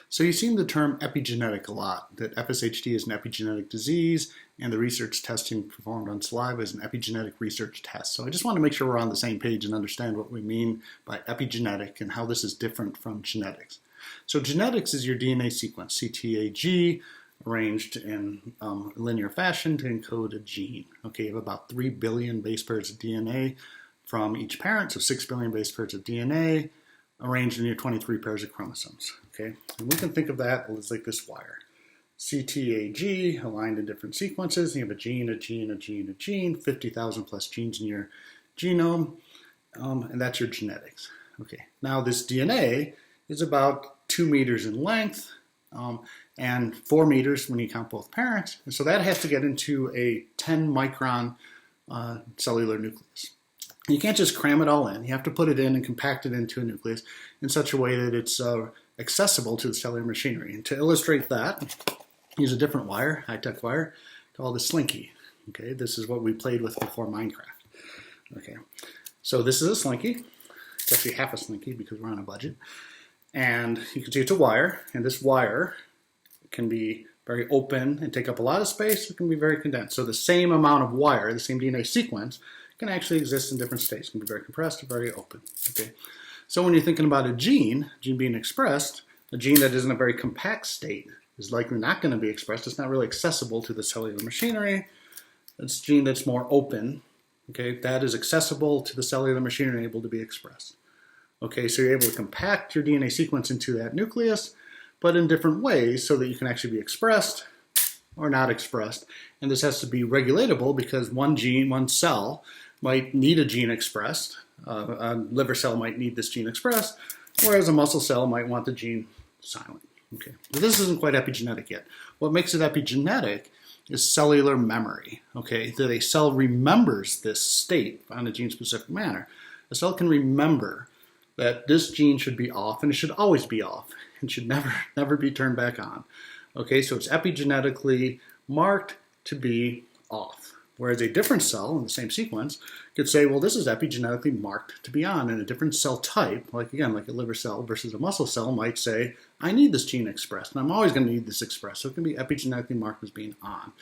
So you've seen the term epigenetic a lot, that FSHD is an epigenetic disease and the research testing performed on saliva is an epigenetic research test. So I just want to make sure we're on the same page and understand what we mean by epigenetic and how this is different from genetics. So genetics is your DNA sequence, CTAG, arranged in linear fashion to encode a gene. Okay, you have about 3 billion base pairs of DNA from each parent, so 6 billion base pairs of DNA arranged in your 23 pairs of chromosomes. Okay, and we can think of that as like this wire. CTAG aligned in different sequences. You have a gene, a gene, a gene, a gene, 50,000 plus genes in your genome, and that's your genetics. Okay, now this DNA is about 2 meters in length and 4 meters when you count both parents. And so that has to get into a 10 micron cellular nucleus. You can't just cram it all in. You have to put it in and compact it into a nucleus in such a way that it's accessible to the cellular machinery. And to illustrate that, use a different wire, high-tech wire, called a slinky. Okay, this is what we played with before Minecraft. Okay, so this is a slinky. It's actually half a slinky because we're on a budget. And you can see it's a wire, and this wire can be very open and take up a lot of space. It can be very condensed. So the same amount of wire, the same DNA sequence, can actually exist in different states. It can be very compressed or very open. Okay, so when you're thinking about a gene being expressed, a gene that is in a very compact state is likely not going to be expressed. It's not really accessible to the cellular machinery. It's a gene that's more open. Okay, that is accessible to the cellular machinery and able to be expressed. Okay, so you're able to compact your DNA sequence into that nucleus, but in different ways so that you can actually be expressed or not expressed. And this has to be regulatable because one gene, one cell, might need a gene expressed. A liver cell might need this gene expressed, whereas a muscle cell might want the gene silent. Okay, but this isn't quite epigenetic yet. What makes it epigenetic is cellular memory. Okay, that a cell remembers this state on a gene-specific manner. A cell can remember that this gene should be off, and it should always be off, and should never be turned back on. Okay, so it's epigenetically marked to be off. Whereas a different cell in the same sequence could say, well, this is epigenetically marked to be on. And a different cell type, like again, like a liver cell versus a muscle cell, might say, I need this gene expressed, and I'm always going to need this expressed. So it can be epigenetically marked as being on.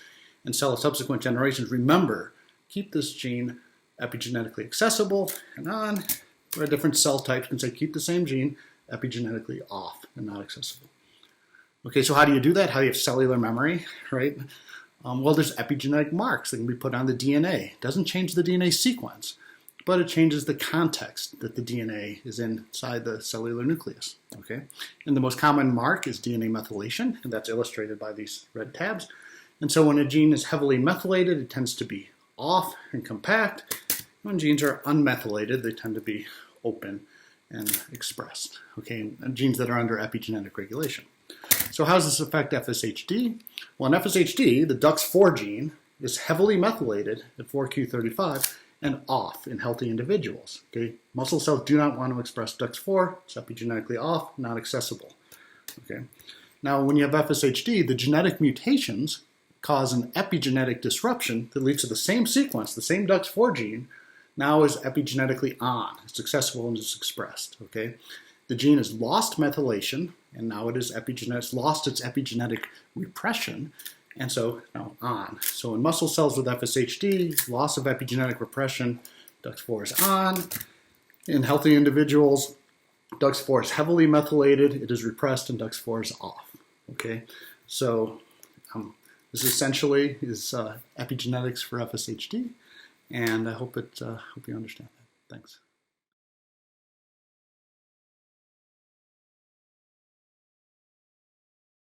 And subsequent generations remember, keep this gene epigenetically accessible and on, where different cell types can say, keep the same gene epigenetically off and not accessible. Okay, so how do you do that? How do you have cellular memory, right? Well, there's epigenetic marks that can be put on the DNA. It doesn't change the DNA sequence, but it changes the context that the DNA is inside the cellular nucleus. Okay, and the most common mark is DNA methylation, and that's illustrated by these red tabs. And so when a gene is heavily methylated, it tends to be off and compact. When genes are unmethylated, they tend to be open and expressed. Okay, and genes that are under epigenetic regulation. So how does this affect FSHD? Well, in FSHD, the DUX4 gene is heavily methylated at 4q35 and off in healthy individuals. Okay, muscle cells do not want to express DUX4. It's epigenetically off, not accessible. Okay, now when you have FSHD, the genetic mutations cause an epigenetic disruption that leads to the same sequence, the same DUX4 gene, now is epigenetically on. It's accessible and it's expressed. Okay, the gene has lost methylation, and now it is epigenetic. It's lost its epigenetic repression, and so now on. So in muscle cells with FSHD, loss of epigenetic repression, DUX4 is on. In healthy individuals, DUX4 is heavily methylated, it is repressed, and DUX4 is off. Okay, so this essentially is epigenetics for FSHD, and I hope you understand that. Thanks.